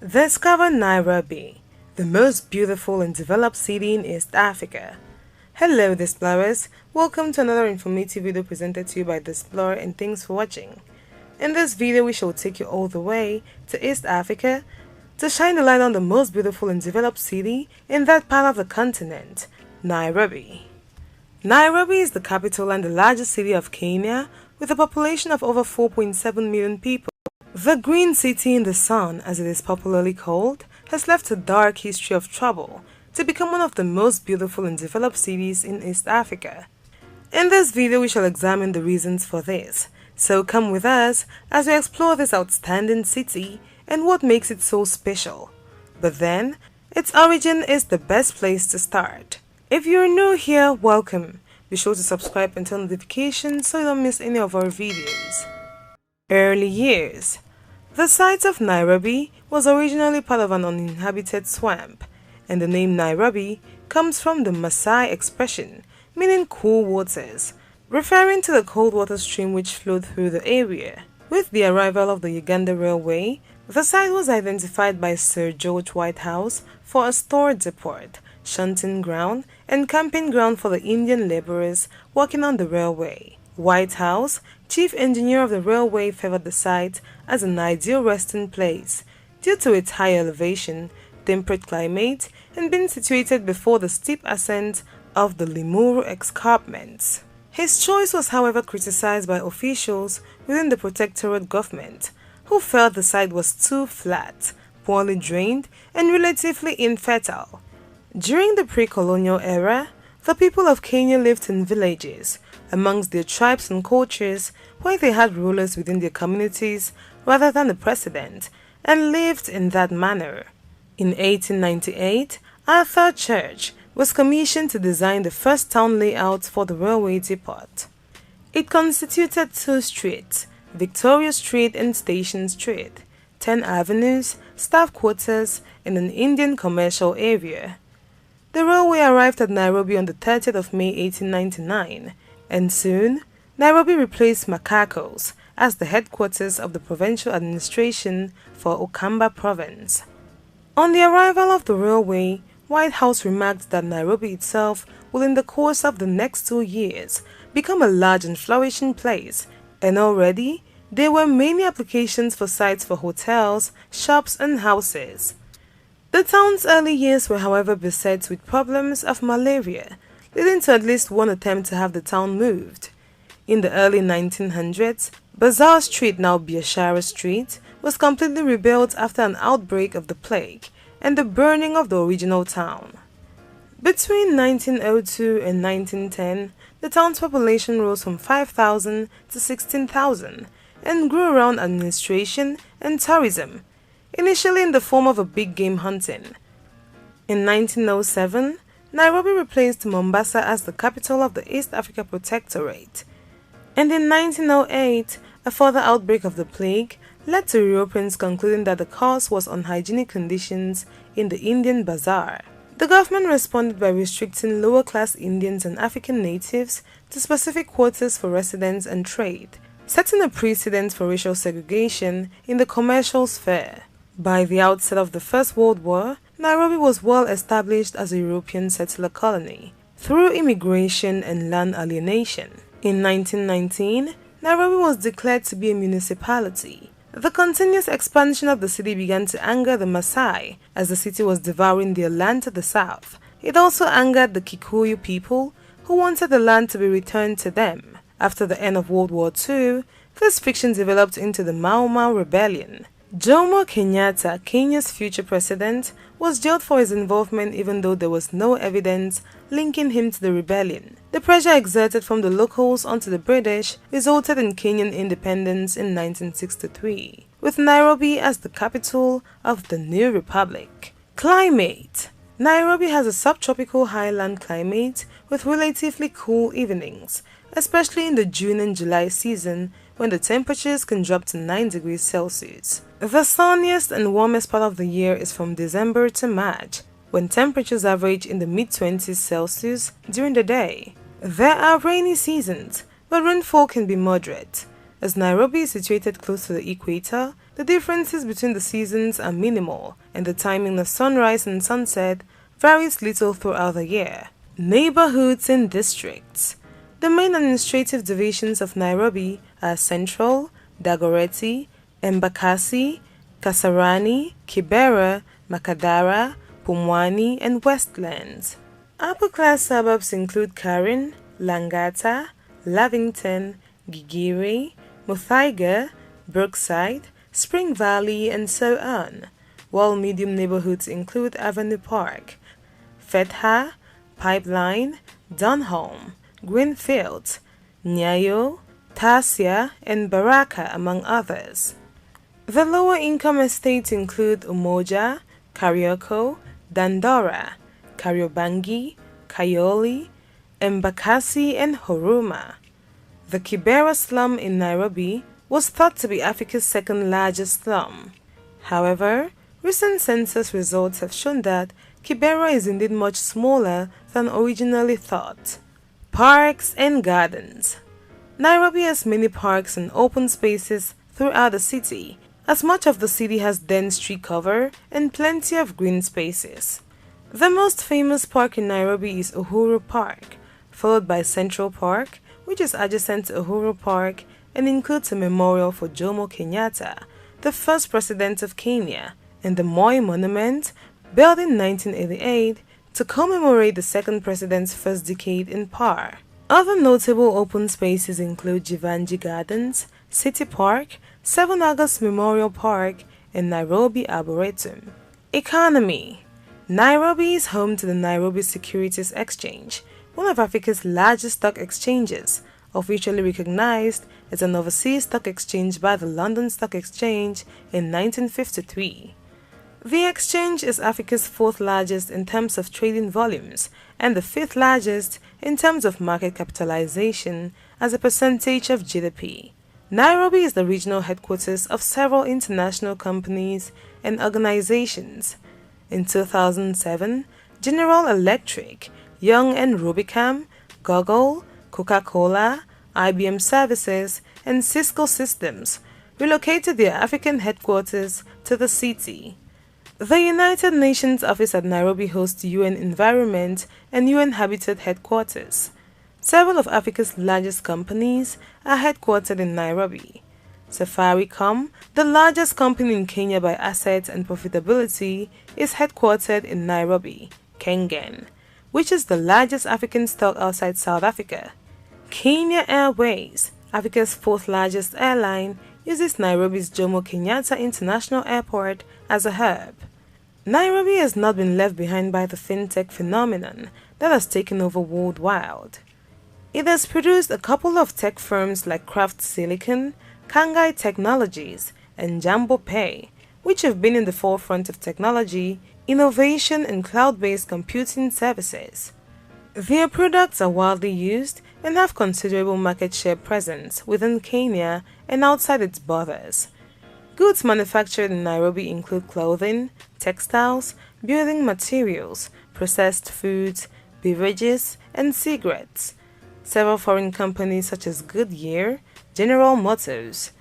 Discover Nairobi, the most beautiful and developed city in East Africa. Hello Explorers, welcome to another informative video presented to you by The Explorer, and thanks for watching. In this video we shall take you all the way to East Africa to shine the light on the most beautiful and developed city in that part of the continent, Nairobi. Nairobi is the capital and the largest city of Kenya with a population of over 4.7 million people. The Green City in the Sun, as it is popularly called, has left a dark history of trouble to become one of the most beautiful and developed cities in East Africa. In this video we shall examine the reasons for this, so come with us as we explore this outstanding city and what makes it so special. But then, its origin is the best place to start. If you're new here, welcome. Be sure to subscribe and turn notifications so you don't miss any of our videos. Early years. The site of Nairobi was originally part of an uninhabited swamp, and the name Nairobi comes from the Maasai expression meaning cool waters, referring to the cold water stream which flowed through the area. With the arrival of the Uganda Railway, the site was identified by Sir George Whitehouse for a store depot, shunting ground, and camping ground for the Indian labourers working on the railway. Whitehouse, chief engineer of the railway, favored the site as an ideal resting place due to its high elevation, temperate climate, and being situated before the steep ascent of the Limuru escarpments. His choice was however criticized by officials within the protectorate government, who felt the site was too flat, poorly drained, and relatively infertile. During the pre-colonial era, the people of Kenya lived in villages, amongst their tribes and cultures, where they had rulers within their communities rather than the president, and lived in that manner. In 1898, Arthur Church was commissioned to design the first town layout for the railway depot. It constituted 2 streets, Victoria Street and Station Street, 10 avenues, staff quarters, and an Indian commercial area. The railway arrived at Nairobi on the 30th of May 1899, and soon, Nairobi replaced Machakos as the headquarters of the provincial administration for Okamba province. On the arrival of the railway, Whitehouse remarked that Nairobi itself will in the course of the next 2 years become a large and flourishing place, and already there were many applications for sites for hotels, shops and houses. The town's early years were however beset with problems of malaria, leading to at least one attempt to have the town moved. In the early 1900s, Bazaar Street, now Biashara Street, was completely rebuilt after an outbreak of the plague and the burning of the original town. Between 1902 and 1910, the town's population rose from 5,000 to 16,000 and grew around administration and tourism, initially in the form of a big game hunting. In 1907, Nairobi replaced Mombasa as the capital of the East Africa Protectorate, and in 1908, a further outbreak of the plague led to Europeans concluding that the cause was unhygienic conditions in the Indian bazaar. The government responded by restricting lower-class Indians and African natives to specific quarters for residence and trade, setting a precedent for racial segregation in the commercial sphere. By the outset of the First World War, Nairobi was well established as a European settler colony through immigration and land alienation. In 1919, Nairobi was declared to be a municipality. The continuous expansion of the city began to anger the Maasai as the city was devouring their land to the south. It also angered the Kikuyu people who wanted the land to be returned to them. After the end of World War II, this fiction developed into the Mau Mau Rebellion. Jomo Kenyatta, Kenya's future president, was jailed for his involvement even though there was no evidence linking him to the rebellion. The pressure exerted from the locals onto the British resulted in Kenyan independence in 1963, with Nairobi as the capital of the new republic. Climate. Nairobi has a subtropical highland climate with relatively cool evenings, especially in the June and July season when the temperatures can drop to 9 degrees Celsius. The sunniest and warmest part of the year is from December to March, when temperatures average in the mid-20s Celsius during the day. There are rainy seasons, but rainfall can be moderate. As Nairobi is situated close to the equator, The differences between the seasons are minimal, and the timing of sunrise and sunset varies little throughout the year. Neighborhoods and districts. The main administrative divisions of Nairobi are Central, Dagoretti, Embakasi, Kasarani, Kibera, Makadara, Pumwani, and Westlands. Upper-class suburbs include Karen, Langata, Lavington, Gigiri, Muthaiga, Brookside, Spring Valley, and so on, while medium neighborhoods include Avenue Park, Fetha, Pipeline, Dunholm, Greenfield, Nyayo, Tasia, and Baraka, among others. The lower-income estates include Umoja, Karioko, Dandora, Kariobangi, Kayoli, Embakasi, and Huruma. The Kibera slum in Nairobi was thought to be Africa's second-largest slum. However, recent census results have shown that Kibera is indeed much smaller than originally thought. Parks and gardens. Nairobi has many parks and open spaces throughout the city, as much of the city has dense tree cover and plenty of green spaces. The most famous park in Nairobi is Uhuru Park, followed by Central Park, which is adjacent to Uhuru Park and includes a memorial for Jomo Kenyatta, the first president of Kenya, and the Moi Monument, built in 1988 to commemorate the second president's first decade in power. Other notable open spaces include Jivanji Gardens, City Park, 7 August Memorial Park, and Nairobi Arboretum. Economy. Nairobi is home to the Nairobi Securities Exchange, one of Africa's largest stock exchanges, officially recognized as an overseas stock exchange by the London Stock Exchange in 1953. The exchange is Africa's 4th largest in terms of trading volumes and the 5th largest in terms of market capitalization as a percentage of GDP. Nairobi is the regional headquarters of several international companies and organizations. In 2007, General Electric, Young and Rubicam, Google, Coca-Cola, IBM Services, and Cisco Systems relocated their African headquarters to the city. The United Nations office at Nairobi hosts UN Environment and UN Habitat headquarters. Several of Africa's largest companies are headquartered in Nairobi. Safaricom, the largest company in Kenya by assets and profitability, is headquartered in Nairobi, Kengen, which is the largest African stock outside South Africa. Kenya Airways, Africa's 4th largest airline, uses Nairobi's Jomo Kenyatta International Airport as a hub. Nairobi has not been left behind by the fintech phenomenon that has taken over worldwide. It has produced a couple of tech firms like Craft Silicon, Kangai Technologies, and Jambo Pay, which have been in the forefront of technology, innovation, and cloud-based computing services. Their products are widely used and have considerable market share presence within Kenya and outside its borders. Goods manufactured in Nairobi include clothing, textiles, building materials, processed foods, beverages, and cigarettes. Several foreign companies such as Goodyear, General Motors,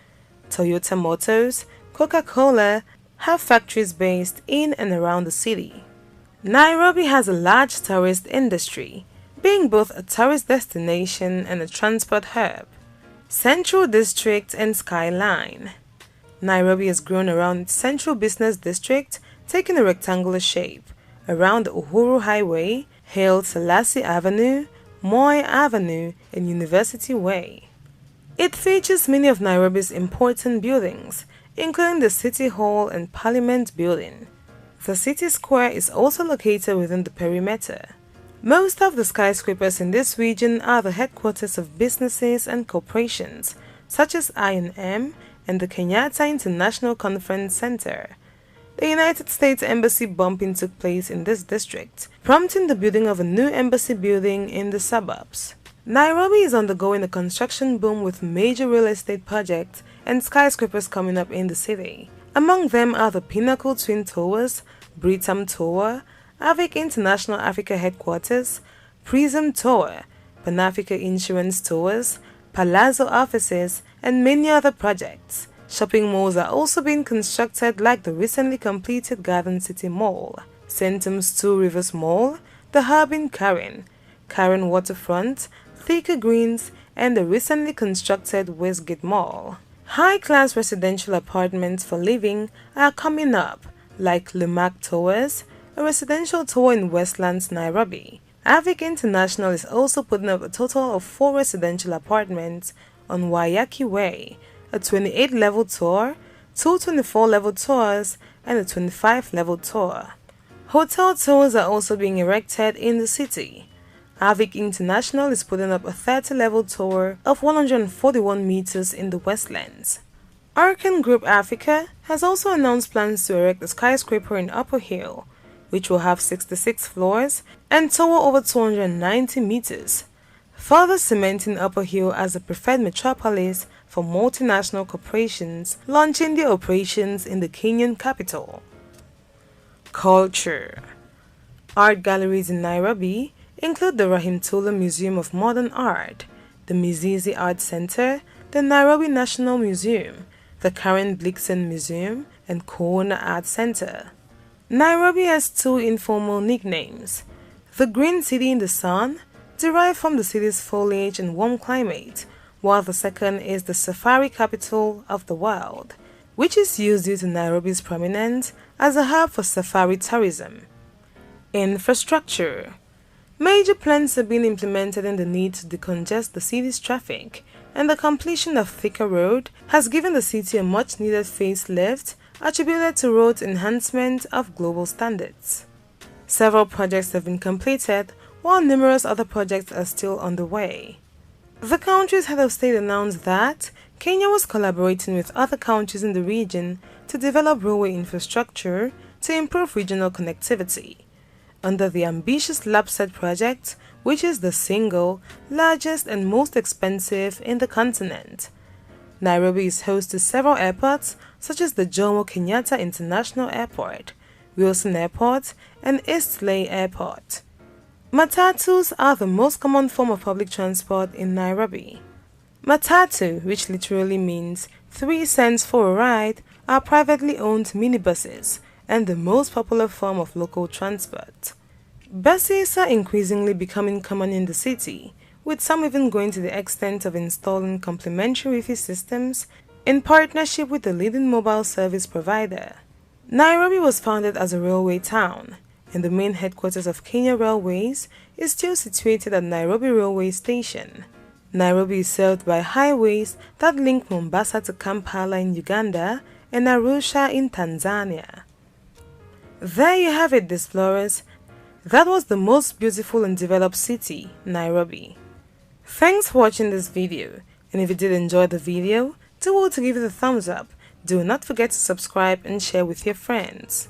Toyota Motors, Coca-Cola have factories based in and around the city. Nairobi has a large tourist industry, being both a tourist destination and a transport hub. Central District and Skyline. Nairobi has grown around its central business district, taking a rectangular shape, around the Uhuru Highway, Haile Selassie Avenue, Moi Avenue, and University Way. It features many of Nairobi's important buildings, including the City Hall and Parliament Building. The city square is also located within the perimeter. Most of the skyscrapers in this region are the headquarters of businesses and corporations, such as I&M and the Kenyatta International Conference Center. The United States Embassy bombing took place in this district, prompting the building of a new embassy building in the suburbs. Nairobi is undergoing a construction boom with major real estate projects and skyscrapers coming up in the city. Among them are the Pinnacle Twin Towers, Britam Tower, Avic International Africa Headquarters, Prism Tower, Pan-Africa Insurance Towers, Palazzo Offices, and many other projects. Shopping malls are also being constructed like the recently completed Garden City Mall, Centum's Two Rivers Mall, the hub in Karen Waterfront, Thika Greens, and the recently constructed Westgate Mall. High-class residential apartments for living are coming up, like Lumak Towers, a residential tower in Westlands, Nairobi. Avic International is also putting up a total of 4 residential apartments on Waiyaki Way, a 28-level tour, 2 24-level tours, and a 25-level tour. Hotel tours are also being erected in the city. Avic International is putting up a 30-level tour of 141 meters in the Westlands. Arkan Group Africa has also announced plans to erect a skyscraper in Upper Hill, which will have 66 floors and tower over 290 meters, further cementing Upper Hill as a preferred metropolis for multinational corporations launching their operations in the Kenyan capital. Culture. Art galleries in Nairobi include the Rahimtula Museum of Modern Art, the Mizizi Art Center, the Nairobi National Museum, the Karen Blixen Museum, and Koona Art Center. Nairobi has 2 informal nicknames: the Green City in the Sun, derived from the city's foliage and warm climate, while the second is the Safari Capital of the World, which is used due to Nairobi's prominence as a hub for safari tourism. Infrastructure. Major plans have been implemented in the need to decongest the city's traffic, and the completion of Thika Road has given the city a much-needed facelift attributed to road enhancement of global standards. Several projects have been completed, while numerous other projects are still underway. The country's head of state announced that Kenya was collaborating with other countries in the region to develop railway infrastructure to improve regional connectivity, under the ambitious LAPSET project, which is the single largest and most expensive in the continent. Nairobi is host to several airports such as the Jomo Kenyatta International Airport, Wilson Airport, and Eastleigh Airport. Matatus are the most common form of public transport in Nairobi. Matatu, which literally means 3 cents for a ride, are privately owned minibuses and the most popular form of local transport. Buses are increasingly becoming common in the city, with some even going to the extent of installing complimentary Wi-Fi systems in partnership with the leading mobile service provider. Nairobi was founded as a railway town, and the main headquarters of Kenya Railways is still situated at Nairobi Railway Station. Nairobi is served by highways that link Mombasa to Kampala in Uganda and Arusha in Tanzania. There you have it, explorers. That was the most beautiful and developed city, Nairobi. Thanks for watching this video, and if you did enjoy the video, do well to give it a thumbs up. Do not forget to subscribe and share with your friends.